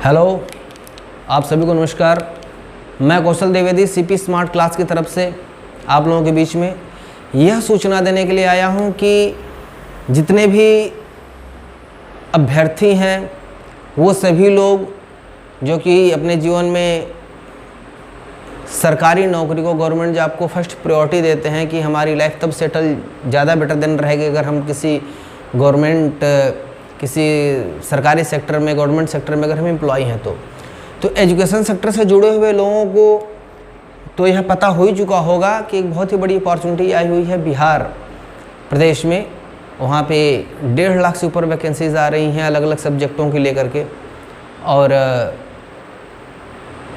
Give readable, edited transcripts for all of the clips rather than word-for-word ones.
Hello, आप सभी को नमस्कार। मैं कौशल द्विवेदी सीपी स्मार्ट क्लास की तरफ से आप लोगों के बीच में यह सूचना देने के लिए आया हूं कि जितने भी अभ्यर्थी हैं वो सभी लोग जो कि अपने जीवन में सरकारी नौकरी को, गवर्नमेंट जॉब को फर्स्ट प्रायोरिटी देते हैं कि हमारी लाइफ तब सेटल ज़्यादा बेटर देन रहेगी अगर हम किसी सरकारी सेक्टर में, गवर्नमेंट सेक्टर में अगर हम एम्प्लॉय हैं तो एजुकेशन सेक्टर से जुड़े हुए लोगों को तो यह पता हो ही चुका होगा कि एक बहुत ही बड़ी अपॉर्चुनिटी आई हुई है बिहार प्रदेश में। वहाँ पे 1.5 लाख से ऊपर वैकेंसीज आ रही हैं अलग अलग सब्जेक्टों की लेकर के। और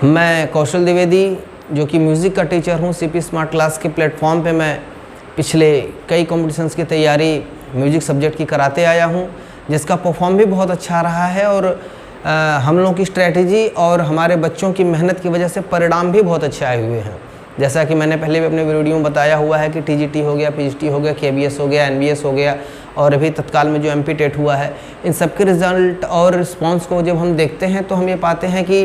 मैं कौशल द्विवेदी जो कि म्यूज़िक का टीचर हूँ, सीपी स्मार्ट क्लास के प्लेटफॉर्म पे मैं पिछले कई कॉम्पिटिशन्स की तैयारी म्यूज़िक सब्जेक्ट की कराते आया हूँ, जिसका परफॉर्म भी बहुत अच्छा रहा है। और हम लोगों की स्ट्रैटेजी और हमारे बच्चों की मेहनत की वजह से परिणाम भी बहुत अच्छे आए हुए हैं। जैसा कि मैंने पहले भी अपने वीडियो में बताया हुआ है कि टीजीटी हो गया, पीजीटी हो गया, केबीएस हो गया, एनबीएस हो गया और अभी तत्काल में जो एमपी टेट हुआ है, इन सब के रिज़ल्ट और रिस्पॉन्स को जब हम देखते हैं तो हम ये पाते हैं कि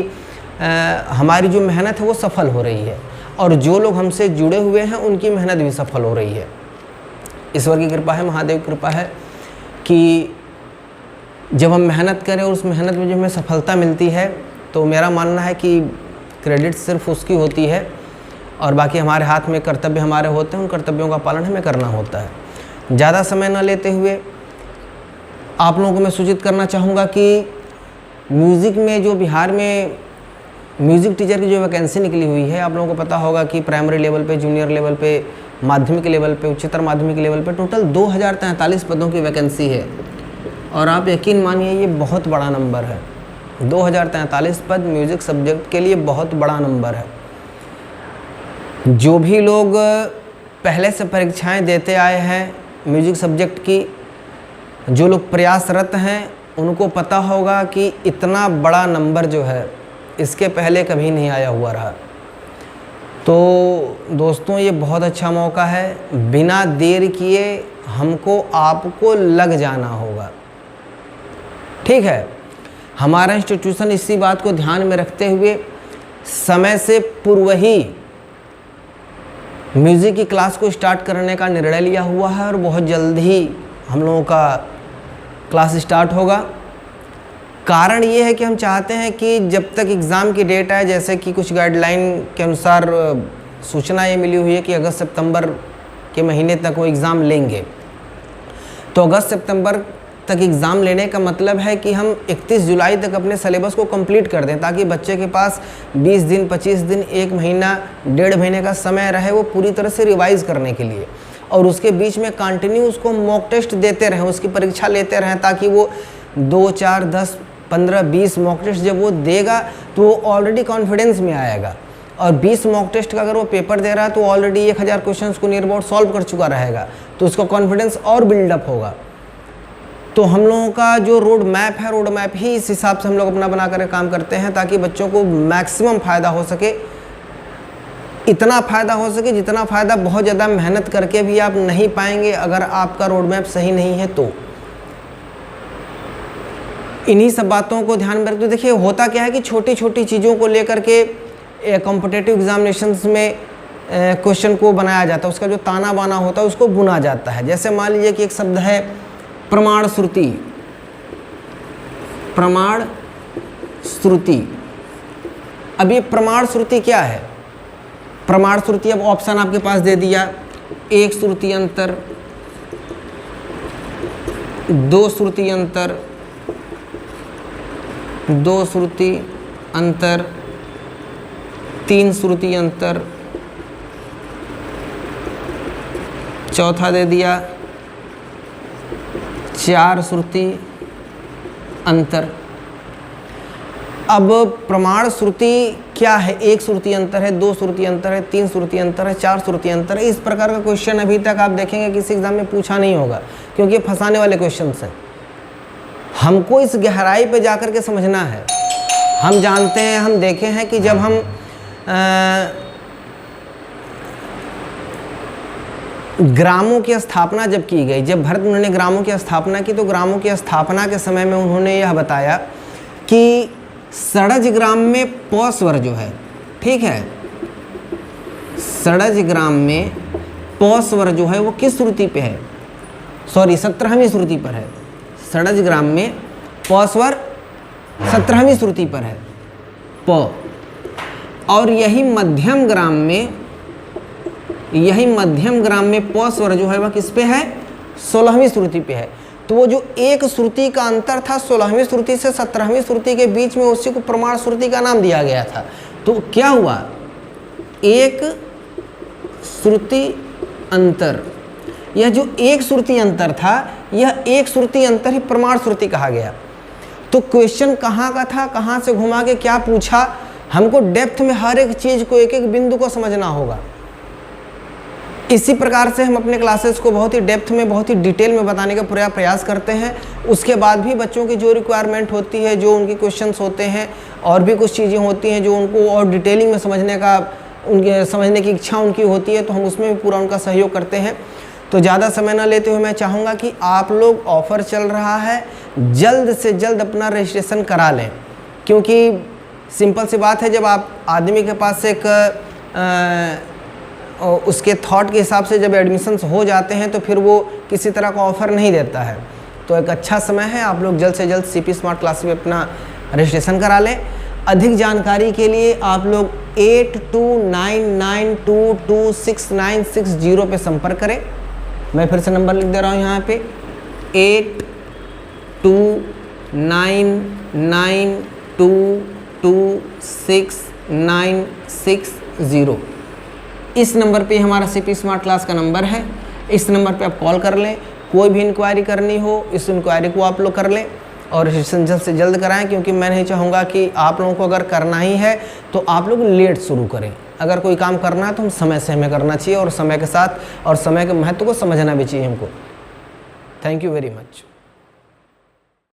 हमारी जो मेहनत है वो सफल हो रही है और जो लोग हमसे जुड़े हुए हैं उनकी मेहनत भी सफल हो रही है। ईश्वर की कृपा है, महादेव की कृपा है कि जब हम मेहनत करें और उस मेहनत में जब हमें सफलता मिलती है तो मेरा मानना है कि क्रेडिट सिर्फ उसकी होती है और बाकी हमारे हाथ में कर्तव्य हमारे होते हैं, उन कर्तव्यों का पालन हमें करना होता है। ज़्यादा समय न लेते हुए आप लोगों को मैं सूचित करना चाहूँगा कि म्यूज़िक में जो बिहार में म्यूज़िक टीचर की जो वैकेंसी निकली हुई है, आप लोगों को पता होगा कि प्राइमरी लेवल पे, जूनियर लेवल पे, माध्यमिक लेवल पे, उच्चतर माध्यमिक लेवल पे टोटल 2043 पदों की वैकेंसी है। और आप यकीन मानिए ये बहुत बड़ा नंबर है। 2043 पद म्यूज़िक सब्जेक्ट के लिए बहुत बड़ा नंबर है। जो भी लोग पहले से परीक्षाएं देते आए हैं म्यूज़िक सब्जेक्ट की, जो लोग प्रयासरत हैं, उनको पता होगा कि इतना बड़ा नंबर जो है इसके पहले कभी नहीं आया हुआ रहा। तो दोस्तों ये बहुत अच्छा मौका है, बिना देर किए हमको आपको लग जाना होगा। ठीक है, हमारा इंस्टीट्यूशन इसी बात को ध्यान में रखते हुए समय से पूर्व ही म्यूज़िक की क्लास को स्टार्ट करने का निर्णय लिया हुआ है और बहुत जल्द ही हम लोगों का क्लास स्टार्ट होगा। कारण ये है कि हम चाहते हैं कि जब तक एग्ज़ाम की डेट आए, जैसे कि कुछ गाइडलाइन के अनुसार सूचना ये मिली हुई है कि अगस्त सितंबर के महीने तक वो एग्ज़ाम लेंगे। तो अगस्त सितंबर तक एग्ज़ाम लेने का मतलब है कि हम 31 जुलाई तक अपने सिलेबस को कंप्लीट कर दें ताकि बच्चे के पास 20 दिन, 25 दिन, 1 महीना, 1.5 महीने का समय रहे वो पूरी तरह से रिवाइज़ करने के लिए। और उसके बीच में कंटिन्यू उसको मॉक टेस्ट देते रहें, उसकी परीक्षा लेते रहें ताकि वो 2, 4, 10, 15, 20 मॉक टेस्ट जब वो देगा तो वो ऑलरेडी कॉन्फिडेंस में आएगा। और 20 मॉक टेस्ट का अगर वो पेपर दे रहा है तो ऑलरेडी 1000 क्वेश्चंस को नियर अबाउट सॉल्व कर चुका रहेगा, तो उसका कॉन्फिडेंस और बिल्डअप होगा। तो हम लोगों का जो रोड मैप है, रोड मैप ही इस हिसाब से हम लोग अपना बना कर काम करते हैं ताकि बच्चों को मैक्सिमम फ़ायदा हो सके, इतना फ़ायदा हो सके जितना फ़ायदा बहुत ज़्यादा मेहनत करके भी आप नहीं पाएंगे अगर आपका रोड मैप सही नहीं है। तो इन्हीं सब बातों को ध्यान में रखते देखिए होता क्या है कि छोटी छोटी चीज़ों को लेकर के कॉम्पिटिटिव एग्जामिनेशंस में क्वेश्चन को बनाया जाता है, उसका जो ताना बाना होता है उसको बुना जाता है। जैसे मान लीजिए कि एक शब्द है प्रमाण श्रुति। प्रमाण श्रुति, अब ये प्रमाण श्रुति क्या है? प्रमाण श्रुति, अब ऑप्शन आपके पास दे दिया, 1 श्रुति अंतर, 2 श्रुति अंतर, 2 श्रुति अंतर, 3 श्रुति अंतर, चौथा दे दिया 4 श्रुति अंतर। अब प्रमाण श्रुति क्या है? 1 श्रुति अंतर है, 2 श्रुति अंतर है, 3 श्रुति अंतर है, 4 श्रुति अंतर है। इस प्रकार का क्वेश्चन अभी तक आप देखेंगे किसी एग्जाम में पूछा नहीं होगा क्योंकि ये फंसाने वाले क्वेश्चन हैं। हमको इस गहराई पे जाकर के समझना है। हम जानते हैं, हम देखे हैं कि जब हम ग्रामों की स्थापना जब की गई, जब भरत मुनि ने ग्रामों की स्थापना की तो ग्रामों की स्थापना के समय में उन्होंने यह बताया कि षडज ग्राम में प स्वर जो है, ठीक है, षडज ग्राम में प स्वर जो है वो किस श्रुति पे है, सॉरी 17वीं श्रुति पर है। षडज ग्राम में प स्वर 17वीं श्रुति पर है, प। और यही मध्यम ग्राम में प स्वर जो है वह किस पे है, 16वीं श्रुति पे है। तो वो जो एक श्रुति का अंतर था 16वीं श्रुति से 17वीं श्रुति के बीच में, उसी को प्रमाण श्रुति का नाम दिया गया था। तो क्या हुआ, एक श्रुति अंतर, यह जो एक श्रुति अंतर था, यह एक श्रुति अंतर ही प्रमाण श्रुति कहा गया। तो क्वेश्चन कहाँ का था, कहाँ से घुमा के क्या पूछा, हमको डेप्थ में हर एक चीज़ को, एक एक बिंदु को समझना होगा। इसी प्रकार से हम अपने क्लासेस को बहुत ही डेप्थ में, बहुत ही डिटेल में बताने का पूरा प्रयास करते हैं। उसके बाद भी बच्चों की जो रिक्वायरमेंट होती है, जो उनकी क्वेश्चंस होते हैं, और भी कुछ चीज़ें होती हैं जो उनको और डिटेलिंग में समझने की इच्छा उनकी होती है, तो हम उसमें भी पूरा उनका सहयोग करते हैं। तो ज़्यादा समय न लेते हुए मैं चाहूँगा कि आप लोग, ऑफ़र चल रहा है, जल्द से जल्द अपना रजिस्ट्रेशन करा लें। क्योंकि सिंपल सी बात है, जब आप आदमी के पास एक उसके थॉट के हिसाब से जब एडमिशन्स हो जाते हैं तो फिर वो किसी तरह का ऑफ़र नहीं देता है। तो एक अच्छा समय है, आप लोग जल्द से जल्द CP स्मार्ट क्लास में अपना रजिस्ट्रेशन करा लें। अधिक जानकारी के लिए आप लोग 8299226960 पे संपर्क करें। मैं फिर से नंबर लिख दे रहा हूँ यहाँ पे, 8299226960। इस नंबर पे हमारा CP स्मार्ट क्लास का नंबर है। इस नंबर पे आप कॉल कर लें। कोई भी इंक्वायरी करनी हो, इस इंक्वायरी को आप लोग कर लें और रजिस्ट्रेशन जल्द से जल्द कराएं। क्योंकि मैं नहीं चाहूँगा कि आप लोगों को अगर करना ही है तो आप लोग लेट शुरू करें। अगर कोई काम करना है तो हम समय से हमें करना चाहिए, और समय के साथ और समय के महत्व को समझना भी चाहिए हमको। Thank you very much.